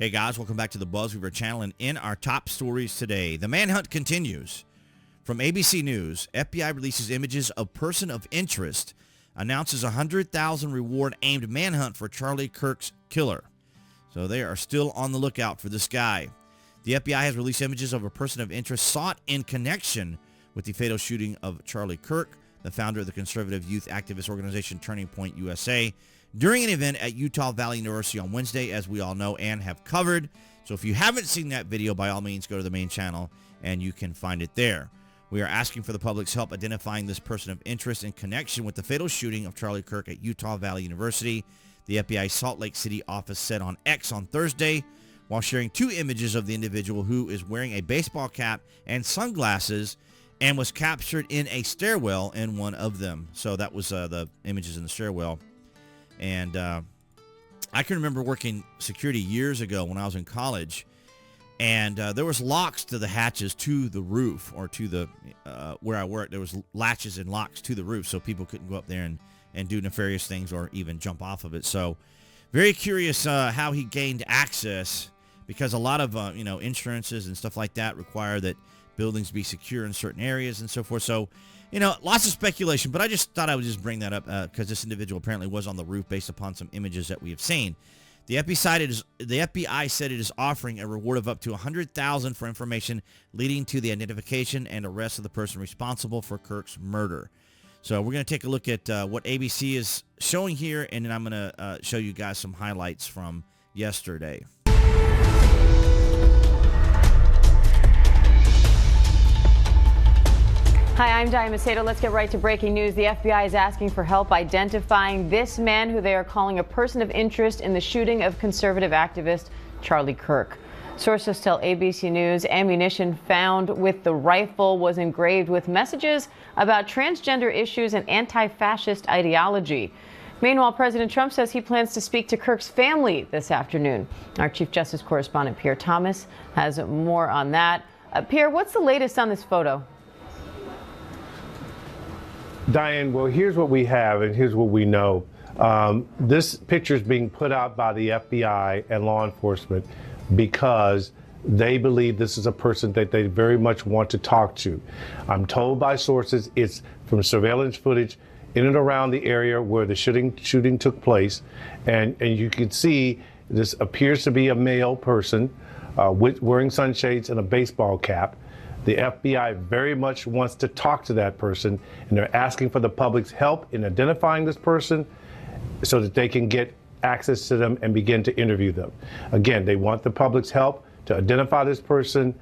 Hey guys, welcome back to the BuzWeaver channel, and in our top stories today, the manhunt continues. From ABC News, FBI releases images of person of interest, announces $100,000 reward aimed manhunt for Charlie Kirk's killer. So they are still on the lookout for this guy. The FBI has released images of a person of interest sought in connection with the fatal shooting of Charlie Kirk, the founder of the conservative youth activist organization Turning Point USA, during an event at Utah Valley University on Wednesday, as we all know and have covered. So if you haven't seen that video, by all means, go to the main channel and you can find it there. We are asking for the public's help identifying this person of interest in connection with the fatal shooting of Charlie Kirk at Utah Valley University, the FBI Salt Lake City office said on X on Thursday, while sharing two images of the individual who is wearing a baseball cap and sunglasses and was captured in a stairwell in one of them. So that was the images in the stairwell. And I can remember working security years ago when I was in college, and there was locks to the hatches to the roof, or to the where I worked. There was latches and locks to the roof, so people couldn't go up there and do nefarious things or even jump off of it. So very curious how he gained access, because a lot of insurances and stuff like that require that buildings be secure in certain areas and so forth. So lots of speculation, but I just thought I would just bring that up because this individual apparently was on the roof based upon some images that we have seen. The FBI said it is offering a reward of up to $100,000 for information leading to the identification and arrest of the person responsible for Kirk's murder. So we're going to take a look at what ABC is showing here, and then I'm going to show you guys some highlights from yesterday. Hi, I'm Diane Macedo. Let's get right to breaking news. The FBI is asking for help identifying this man who they are calling a person of interest in the shooting of conservative activist Charlie Kirk. Sources tell ABC News ammunition found with the rifle was engraved with messages about transgender issues and anti-fascist ideology. Meanwhile, President Trump says he plans to speak to Kirk's family this afternoon. Our Chief Justice correspondent Pierre Thomas has more on that. Pierre, what's the latest on this photo? Diane, well, here's what we have and here's what we know. This picture is being put out by the FBI and law enforcement because they believe this is a person that they very much want to talk to. I'm told by sources it's from surveillance footage in and around the area where the shooting took place. And you can see this appears to be a male person wearing sunshades and a baseball cap. The FBI very much wants to talk to that person, and they're asking for the public's help in identifying this person so that they can get access to them and begin to interview them. Again, they want the public's help to identify this person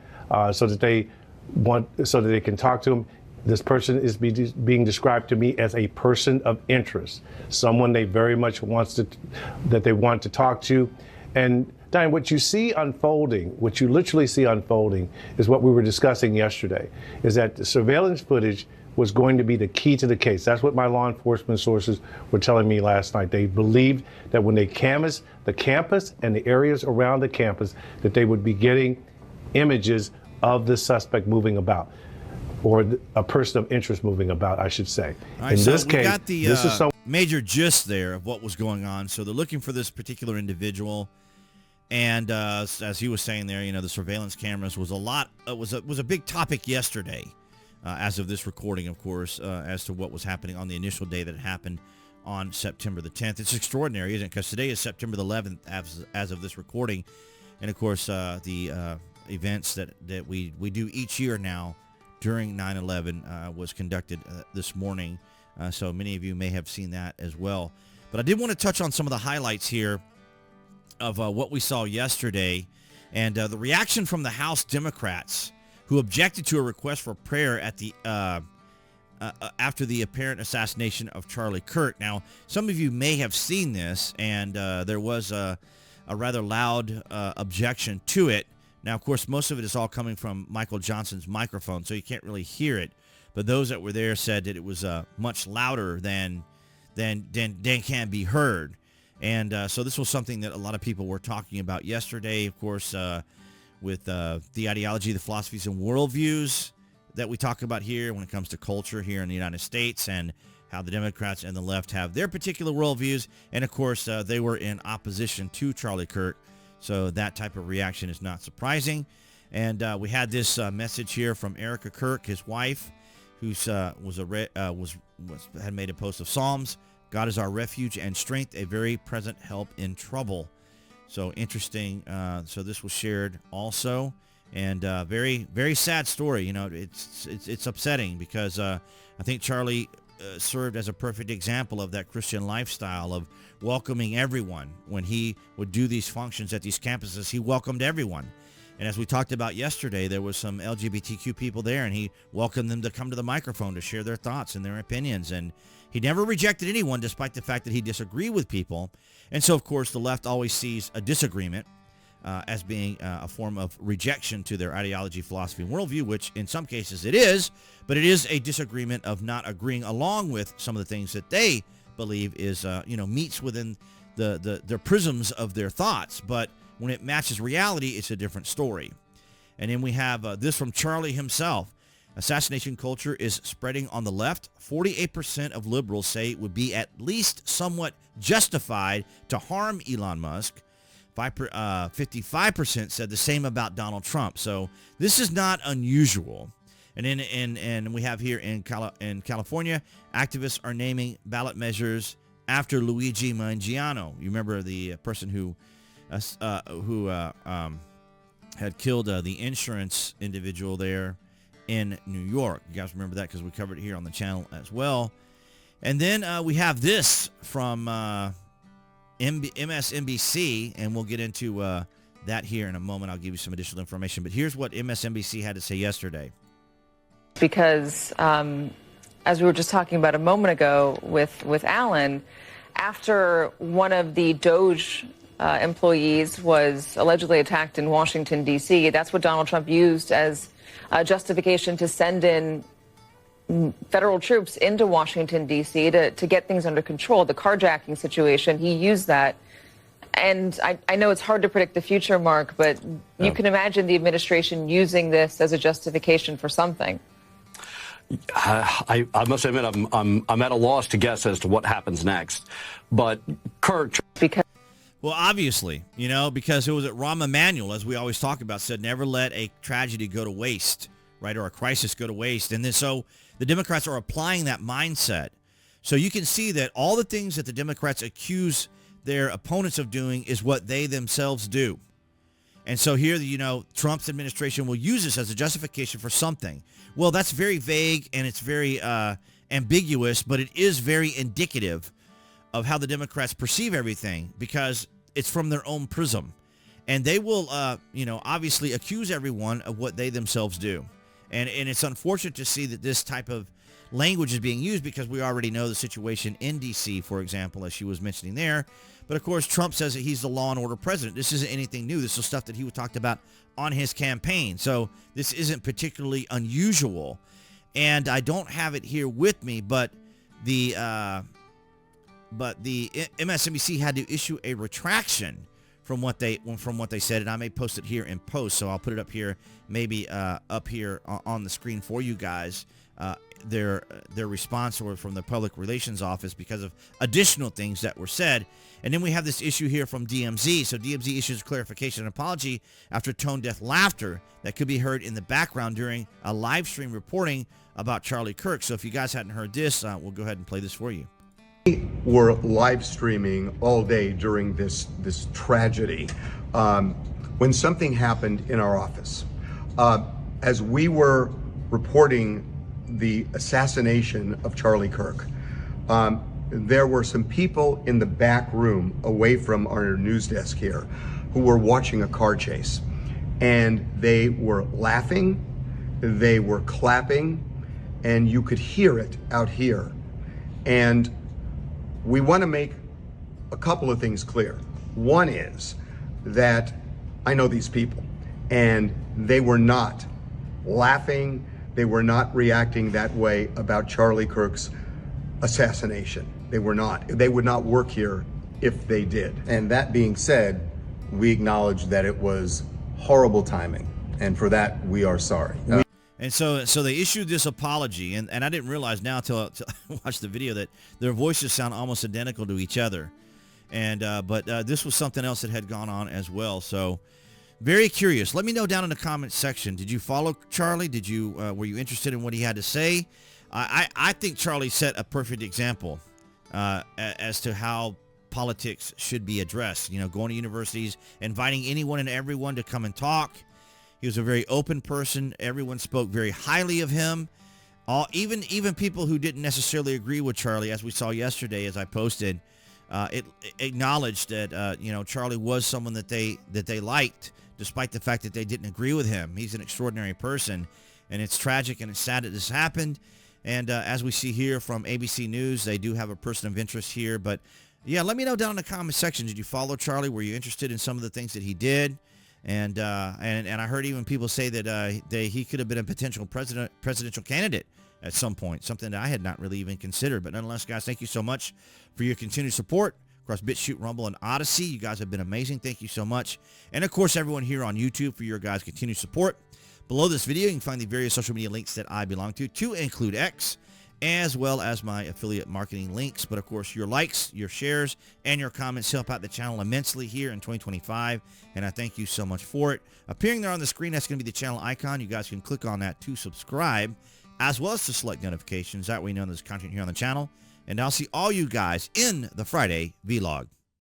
so that they can talk to him. This person is being described to me as a person of interest, someone they very much want to talk to. And Diane, what you see unfolding, what you literally see unfolding, is what we were discussing yesterday, is that the surveillance footage was going to be the key to the case. That's what my law enforcement sources were telling me last night. They believed that when they canvassed the campus and the areas around the campus, that they would be getting images of the suspect moving about, or a person of interest moving about, I should say. Right, in so this case, got the this is major gist there of what was going on. So they're looking for this particular individual. And as he was saying there, the surveillance cameras was a big topic yesterday, as of this recording, of course, as to what was happening on the initial day that it happened on September the 10th. It's extraordinary, isn't it? Because today is September the 11th as of this recording. And, of course, the events that we do each year now during 9/11 was conducted this morning. So many of you may have seen that as well. But I did want to touch on some of the highlights here of what we saw yesterday, and the reaction from the House Democrats who objected to a request for prayer at the after the apparent assassination of Charlie Kirk. Now, some of you may have seen this, and there was a rather loud objection to it. Now, of course, most of it is all coming from Michael Johnson's microphone, so you can't really hear it. But those that were there said that it was much louder than can be heard. And so this was something that a lot of people were talking about yesterday, of course, with the ideology, the philosophies, and worldviews that we talk about here when it comes to culture here in the United States, and how the Democrats and the left have their particular worldviews. And, of course, they were in opposition to Charlie Kirk. So that type of reaction is not surprising. And we had this message here from Erica Kirk, his wife, who's had made a post of Psalms. God is our refuge and strength, a very present help in trouble. So interesting. So this was shared also, and very, very sad story. You know, it's upsetting because I think Charlie served as a perfect example of that Christian lifestyle of welcoming everyone. When he would do these functions at these campuses, he welcomed everyone. And as we talked about yesterday, there was some LGBTQ people there, and he welcomed them to come to the microphone to share their thoughts and their opinions. And he never rejected anyone, despite the fact that he disagreed with people. And so, of course, the left always sees a disagreement as being a form of rejection to their ideology, philosophy, and worldview, which in some cases it is, but it is a disagreement of not agreeing along with some of the things that they believe is, meets within the prisms of their thoughts. But when it matches reality, it's a different story. And then we have this from Charlie himself. Assassination culture is spreading on the left. 48% of liberals say it would be at least somewhat justified to harm Elon Musk. 55% said the same about Donald Trump. So this is not unusual. And then and we have here in California, activists are naming ballot measures after Luigi Mangiano. You remember the person who had killed the insurance individual there in New York. You guys remember that because we covered it here on the channel as well. And then we have this from MSNBC, and we'll get into that here in a moment. I'll give you some additional information. But here's what MSNBC had to say yesterday. Because as we were just talking about a moment ago with Alan, after one of the Doge employees was allegedly attacked in Washington, D.C., that's what Donald Trump used as justification to send in federal troops into Washington, D.C. to get things under control. The carjacking situation, he used that. And I know it's hard to predict the future, Mark, but you can imagine the administration using this as a justification for something. I must admit, I'm at a loss to guess as to what happens next. But Kirk... Well, obviously, because it was Rahm Emanuel, as we always talk about, said never let a tragedy go to waste, right, or a crisis go to waste. And then so the Democrats are applying that mindset. So you can see that all the things that the Democrats accuse their opponents of doing is what they themselves do. And so here, Trump's administration will use this as a justification for something. Well, that's very vague and it's very ambiguous, but it is very indicative of how the Democrats perceive everything because it's from their own prism. And they will, obviously accuse everyone of what they themselves do. And it's unfortunate to see that this type of language is being used because we already know the situation in D.C., for example, as she was mentioning there. But, of course, Trump says that he's the law and order president. This isn't anything new. This is stuff that he talked about on his campaign. So this isn't particularly unusual. And I don't have it here with me, but the MSNBC had to issue a retraction from what they said, and I may post it here in post, so I'll put it up here, maybe up here on the screen for you guys. Their response or from the public relations office because of additional things that were said. And then we have this issue here from DMZ. So DMZ issues clarification and apology after tone-deaf laughter that could be heard in the background during a live stream reporting about Charlie Kirk. So if you guys hadn't heard this, we'll go ahead and play this for you. We were live streaming all day during this tragedy when something happened in our office. As we were reporting the assassination of Charlie Kirk, there were some people in the back room away from our news desk here who were watching a car chase, and they were laughing, they were clapping, and you could hear it out here. And we want to make a couple of things clear. One is that I know these people, and they were not laughing, they were not reacting that way about Charlie Kirk's assassination. They were not. They would not work here if they did. And that being said, we acknowledge that it was horrible timing, and for that we are sorry. And so they issued this apology, and I didn't realize now until I watched the video that their voices sound almost identical to each other. And but this was something else that had gone on as well. So very curious. Let me know down in the comments section. Did you follow Charlie? Did you were you interested in what he had to say? I think Charlie set a perfect example as to how politics should be addressed. You know, going to universities, inviting anyone and everyone to come and talk. He was a very open person. Everyone spoke very highly of him. Even people who didn't necessarily agree with Charlie, as we saw yesterday, as I posted, it acknowledged that you know, Charlie was someone that they liked, despite the fact that they didn't agree with him. He's an extraordinary person, and it's tragic and it's sad that this happened. And as we see here from ABC News, they do have a person of interest here. But yeah, let me know down in the comment section. Did you follow Charlie? Were you interested in some of the things that he did? And I heard even people say that he could have been a potential presidential candidate at some point, something that I had not really even considered. But nonetheless, guys, thank you so much for your continued support across BitChute, Rumble, and Odyssey. You guys have been amazing. Thank you so much. And, of course, everyone here on YouTube for your guys' continued support. Below this video, you can find the various social media links that I belong to include X, as well as my affiliate marketing links. But, of course, your likes, your shares, and your comments help out the channel immensely here in 2025, and I thank you so much for it. Appearing there on the screen, that's going to be the channel icon. You guys can click on that to subscribe, as well as to select notifications. That way you know there's content here on the channel. And I'll see all you guys in the Friday vlog.